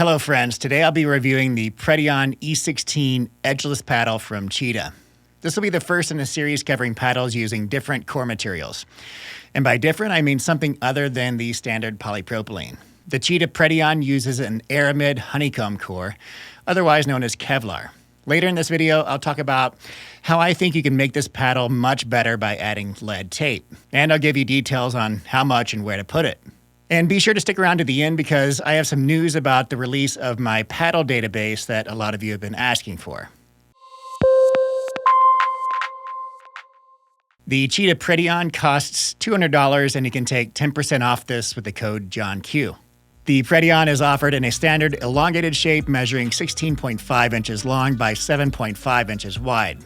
Hello friends, today I'll be reviewing the Predion E16 Edgeless paddle from Cheetah. This will be the first in a series covering paddles using different core materials. And by different, I mean something other than the standard polypropylene. The Cheetah Predion uses an aramid honeycomb core, otherwise known as Kevlar. Later in this video, I'll talk about how I think you can make this paddle much better by adding lead tape. And I'll give you details on how much and where to put it. And be sure to stick around to the end because I have some news about the release of my paddle database that a lot of you have been asking for. The Cheetah Predion costs $200 and you can take 10% off this with the code JOHNQ. The Predion is offered in a standard elongated shape measuring 16.5 inches long by 7.5 inches wide.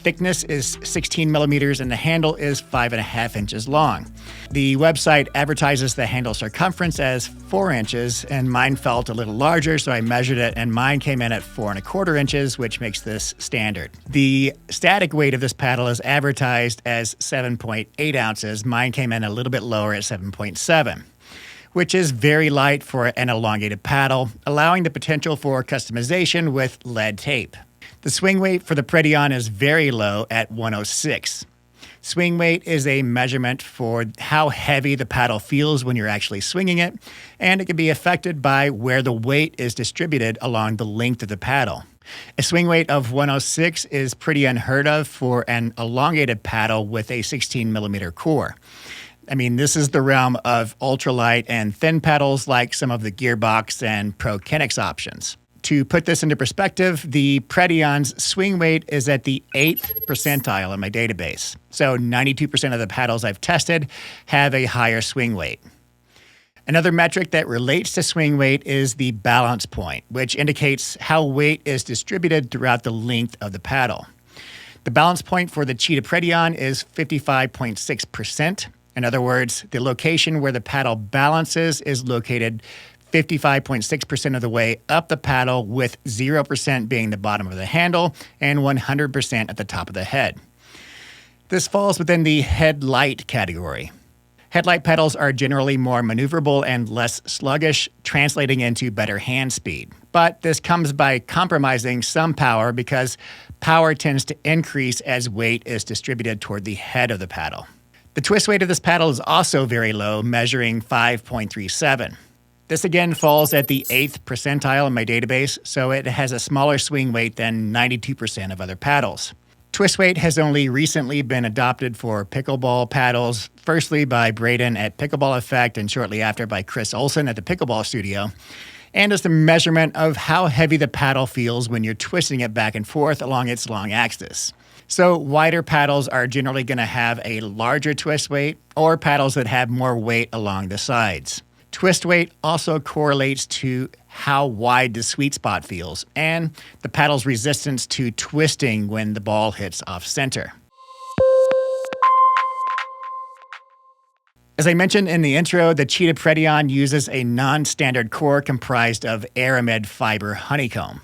Thickness is 16 millimeters and the handle is 5.5 inches long. The website advertises the handle circumference as 4 inches, and mine felt a little larger, so I measured it, and mine came in at 4.25 inches, which makes this standard. The static weight of this paddle is advertised as 7.8 ounces. Mine came in a little bit lower at 7.7, which is very light for an elongated paddle, allowing the potential for customization with lead tape. The swing weight for the Predion is very low at 106. Swing weight is a measurement for how heavy the paddle feels when you're actually swinging it, and it can be affected by where the weight is distributed along the length of the paddle. A swing weight of 106 is pretty unheard of for an elongated paddle with a 16 millimeter core. I mean, this is the realm of ultralight and thin paddles like some of the Gearbox and Pro Kinetics options. To put this into perspective, the Predion's swing weight is at the 8th percentile in my database. So 92% of the paddles I've tested have a higher swing weight. Another metric that relates to swing weight is the balance point, which indicates how weight is distributed throughout the length of the paddle. The balance point for the Cheetah Predion is 55.6%. In other words, the location where the paddle balances is located 55.6% of the way up the paddle, with 0% being the bottom of the handle and 100% at the top of the head. This falls within the headlight category. Headlight paddles are generally more maneuverable and less sluggish, translating into better hand speed. But this comes by compromising some power because power tends to increase as weight is distributed toward the head of the paddle. The twist weight of this paddle is also very low, measuring 5.37. This again falls at the 8th percentile in my database, so it has a smaller swing weight than 92% of other paddles. Twist weight has only recently been adopted for pickleball paddles, firstly by Predion at Pickleball Effect and shortly after by Chris Olsen at the Pickleball Studio, and is the measurement of how heavy the paddle feels when you're twisting it back and forth along its long axis. So wider paddles are generally going to have a larger twist weight, or paddles that have more weight along the sides. Twist weight also correlates to how wide the sweet spot feels and the paddle's resistance to twisting when the ball hits off center. As I mentioned in the intro, the Cheetah Predion uses a non-standard core comprised of aramid fiber honeycomb.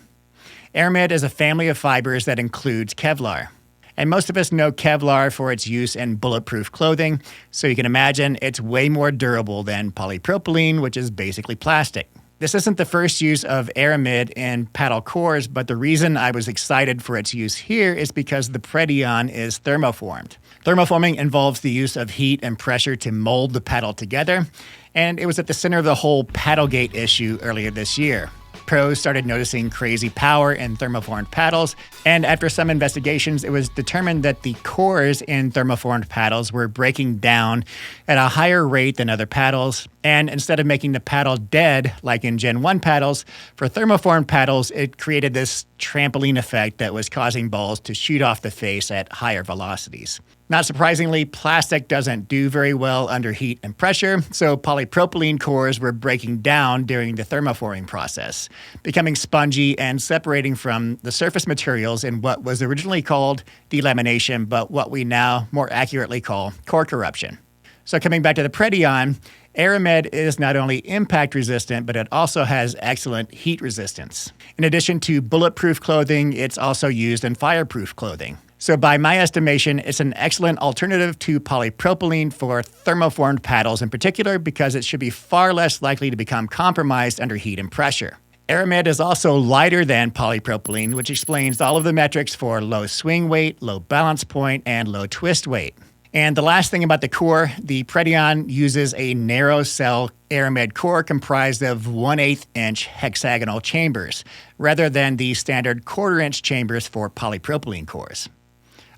Aramid is a family of fibers that includes Kevlar. And most of us know Kevlar for its use in bulletproof clothing, so you can imagine it's way more durable than polypropylene, which is basically plastic. This isn't the first use of aramid in paddle cores, but the reason I was excited for its use here is because the Predion is thermoformed. Thermoforming involves the use of heat and pressure to mold the paddle together, and it was at the center of the whole Paddlegate issue earlier this year. Pros started noticing crazy power in thermoformed paddles, and after some investigations, it was determined that the cores in thermoformed paddles were breaking down at a higher rate than other paddles, and instead of making the paddle dead like in Gen 1 paddles, for thermoformed paddles, it created this trampoline effect that was causing balls to shoot off the face at higher velocities. Not surprisingly, plastic doesn't do very well under heat and pressure, so polypropylene cores were breaking down during the thermoforming process, becoming spongy and separating from the surface materials in what was originally called delamination, but what we now more accurately call core corruption. So coming back to the Predion, aramid is not only impact resistant, but it also has excellent heat resistance. In addition to bulletproof clothing, it's also used in fireproof clothing. So by my estimation, it's an excellent alternative to polypropylene for thermoformed paddles in particular, because it should be far less likely to become compromised under heat and pressure. Aramid is also lighter than polypropylene, which explains all of the metrics for low swing weight, low balance point, and low twist weight. And the last thing about the core, the Predion uses a narrow cell aramid core comprised of 1/8 inch hexagonal chambers, rather than the standard 1/4 inch chambers for polypropylene cores.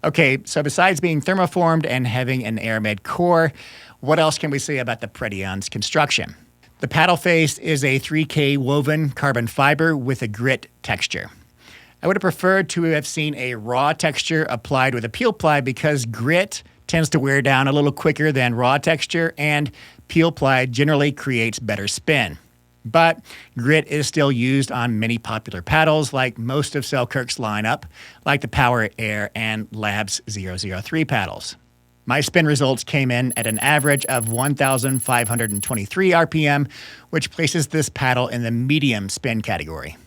Okay, so besides being thermoformed and having an aramid core, what else can we say about the Predion's construction? The paddle face is a 3K woven carbon fiber with a grit texture. I would have preferred to have seen a raw texture applied with a peel ply because grit tends to wear down a little quicker than raw texture, and peel ply generally creates better spin. But grit is still used on many popular paddles like most of Selkirk's lineup, like the Power Air and Labs 003 paddles. My spin results came in at an average of 1,523 RPM, which places this paddle in the medium spin category.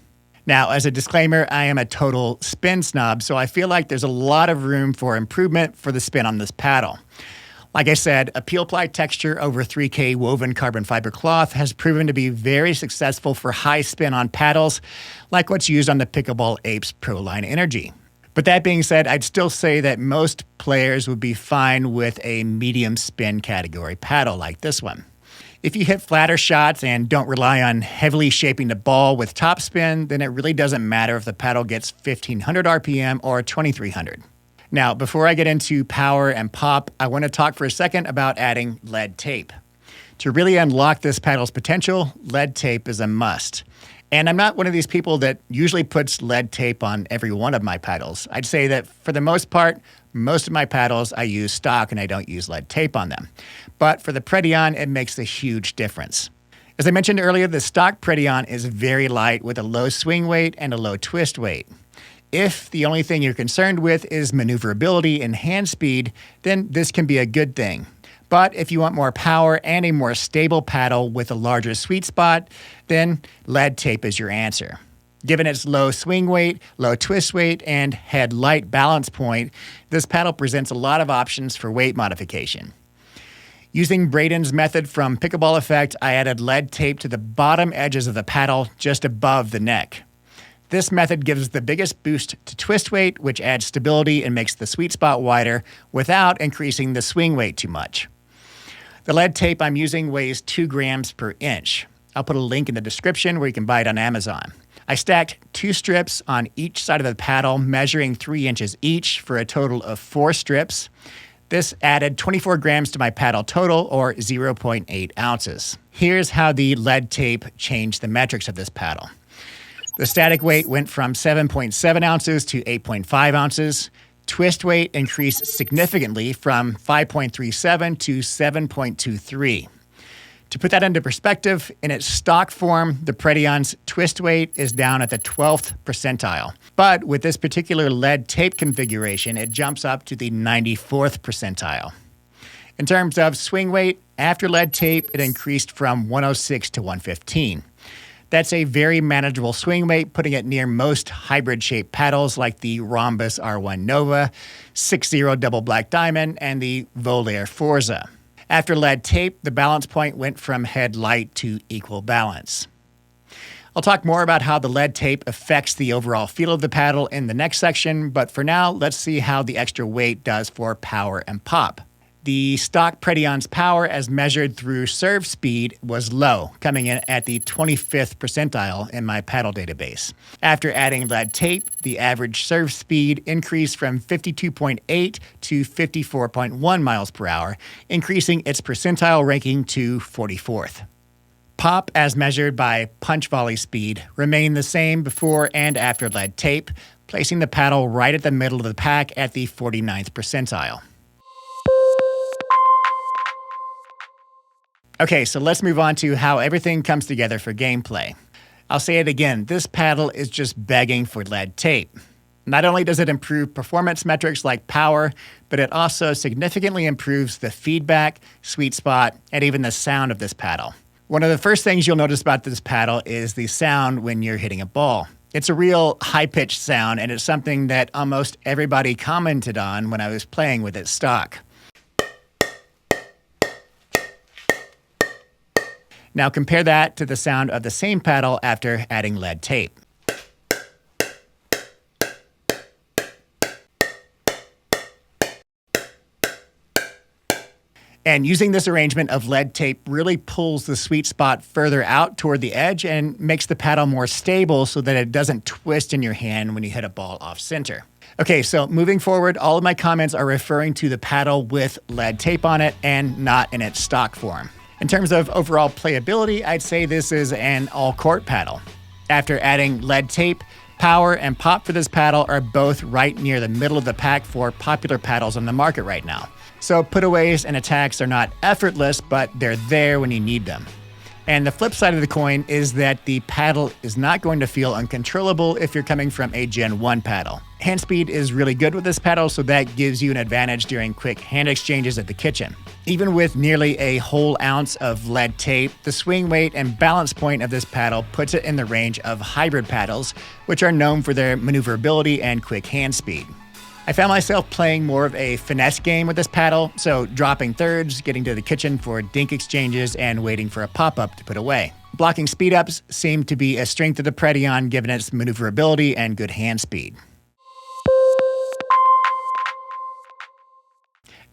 Now, as a disclaimer, I am a total spin snob, so I feel like there's a lot of room for improvement for the spin on this paddle. Like I said, a peel ply texture over 3K woven carbon fiber cloth has proven to be very successful for high spin on paddles, like what's used on the Pickleball Apes Proline Energy. But that being said, I'd still say that most players would be fine with a medium spin category paddle like this one. If you hit flatter shots and don't rely on heavily shaping the ball with topspin, then it really doesn't matter if the paddle gets 1,500 RPM or 2,300. Now, before I get into power and pop, I want to talk for a second about adding lead tape. To really unlock this paddle's potential, lead tape is a must. And I'm not one of these people that usually puts lead tape on every one of my paddles. I'd say that for the most part, most of my paddles I use stock and I don't use lead tape on them. But for the Predion, it makes a huge difference. As I mentioned earlier, the stock Predion is very light with a low swing weight and a low twist weight. If the only thing you're concerned with is maneuverability and hand speed, then this can be a good thing. But if you want more power and a more stable paddle with a larger sweet spot, then lead tape is your answer. Given its low swing weight, low twist weight, and head light balance point, this paddle presents a lot of options for weight modification. Using Braden's method from Pickleball Effect, I added lead tape to the bottom edges of the paddle just above the neck. This method gives the biggest boost to twist weight, which adds stability and makes the sweet spot wider without increasing the swing weight too much. The lead tape I'm using weighs 2 grams per inch. I'll put a link in the description where you can buy it on Amazon. I stacked 2 strips on each side of the paddle, measuring 3 inches each for a total of 4 strips. This added 24 grams to my paddle total, or 0.8 ounces. Here's how the lead tape changed the metrics of this paddle. The static weight went from 7.7 ounces to 8.5 ounces. Twist weight increased significantly from 5.37 to 7.23. To put that into perspective, in its stock form, the Predion's twist weight is down at the 12th percentile. But with this particular lead tape configuration, it jumps up to the 94th percentile. In terms of swing weight, after lead tape, it increased from 106 to 115. That's a very manageable swing weight, putting it near most hybrid-shaped paddles like the Rhombus R1 Nova, 6.0 Double Black Diamond, and the Volair Forza. After lead tape, the balance point went from head light to equal balance. I'll talk more about how the lead tape affects the overall feel of the paddle in the next section, but for now, let's see how the extra weight does for power and pop. The stock Predion's power as measured through serve speed was low, coming in at the 25th percentile in my paddle database. After adding lead tape, the average serve speed increased from 52.8 to 54.1 miles per hour, increasing its percentile ranking to 44th. Pop, as measured by punch volley speed, remained the same before and after lead tape, placing the paddle right at the middle of the pack at the 49th percentile. Okay, so let's move on to how everything comes together for gameplay. I'll say it again, this paddle is just begging for lead tape. Not only does it improve performance metrics like power, but it also significantly improves the feedback, sweet spot, and even the sound of this paddle. One of the first things you'll notice about this paddle is the sound when you're hitting a ball. It's a real high-pitched sound, and it's something that almost everybody commented on when I was playing with it stock. Now compare that to the sound of the same paddle after adding lead tape. And using this arrangement of lead tape really pulls the sweet spot further out toward the edge and makes the paddle more stable so that it doesn't twist in your hand when you hit a ball off center. Okay, so moving forward, all of my comments are referring to the paddle with lead tape on it and not in its stock form. In terms of overall playability, I'd say this is an all-court paddle. After adding lead tape, power and pop for this paddle are both right near the middle of the pack for popular paddles on the market right now. So putaways and attacks are not effortless, but they're there when you need them. And the flip side of the coin is that the paddle is not going to feel uncontrollable if you're coming from a Gen 1 paddle. Hand speed is really good with this paddle, so that gives you an advantage during quick hand exchanges at the kitchen. Even with nearly a whole ounce of lead tape, the swing weight and balance point of this paddle puts it in the range of hybrid paddles, which are known for their maneuverability and quick hand speed. I found myself playing more of a finesse game with this paddle, so dropping thirds, getting to the kitchen for dink exchanges, and waiting for a pop-up to put away. Blocking speed-ups seemed to be a strength of the Predion given its maneuverability and good hand speed.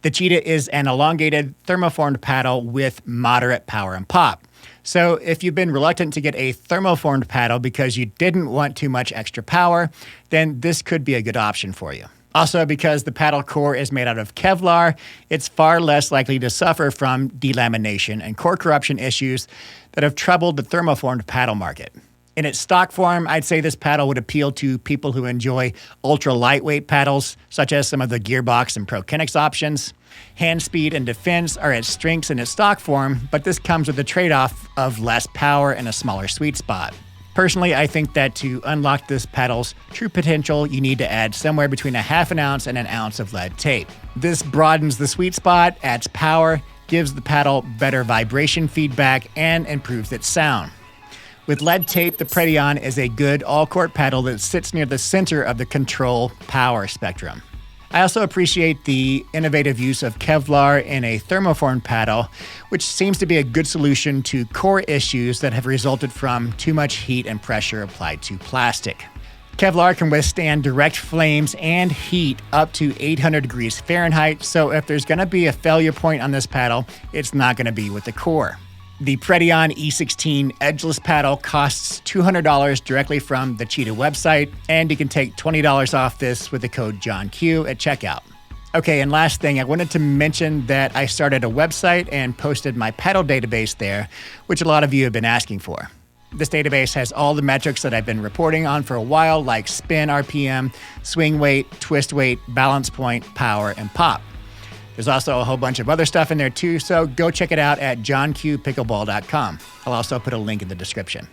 The Cheetah is an elongated, thermoformed paddle with moderate power and pop. So if you've been reluctant to get a thermoformed paddle because you didn't want too much extra power, then this could be a good option for you. Also, because the paddle core is made out of Kevlar, it's far less likely to suffer from delamination and core corruption issues that have troubled the thermoformed paddle market. In its stock form, I'd say this paddle would appeal to people who enjoy ultra lightweight paddles, such as some of the Gearbox and Pro Kinetics options. Hand speed and defense are its strengths in its stock form, but this comes with the trade-off of less power and a smaller sweet spot. Personally, I think that to unlock this paddle's true potential, you need to add somewhere between a half an ounce and an ounce of lead tape. This broadens the sweet spot, adds power, gives the paddle better vibration feedback, and improves its sound. With lead tape, the Predion is a good all-court paddle that sits near the center of the control power spectrum. I also appreciate the innovative use of Kevlar in a thermoformed paddle, which seems to be a good solution to core issues that have resulted from too much heat and pressure applied to plastic. Kevlar can withstand direct flames and heat up to 800 degrees Fahrenheit, so if there's going to be a failure point on this paddle, it's not going to be with the core. The Predion E16 Edgeless paddle costs $200 directly from the Cheetah website, and you can take $20 off this with the code JohnQ at checkout. Okay, and last thing, I wanted to mention that I started a website and posted my paddle database there, which a lot of you have been asking for. This database has all the metrics that I've been reporting on for a while, like spin RPM, swing weight, twist weight, balance point, power, and pop. There's also a whole bunch of other stuff in there too, so go check it out at johnqpickleball.com. I'll also put a link in the description.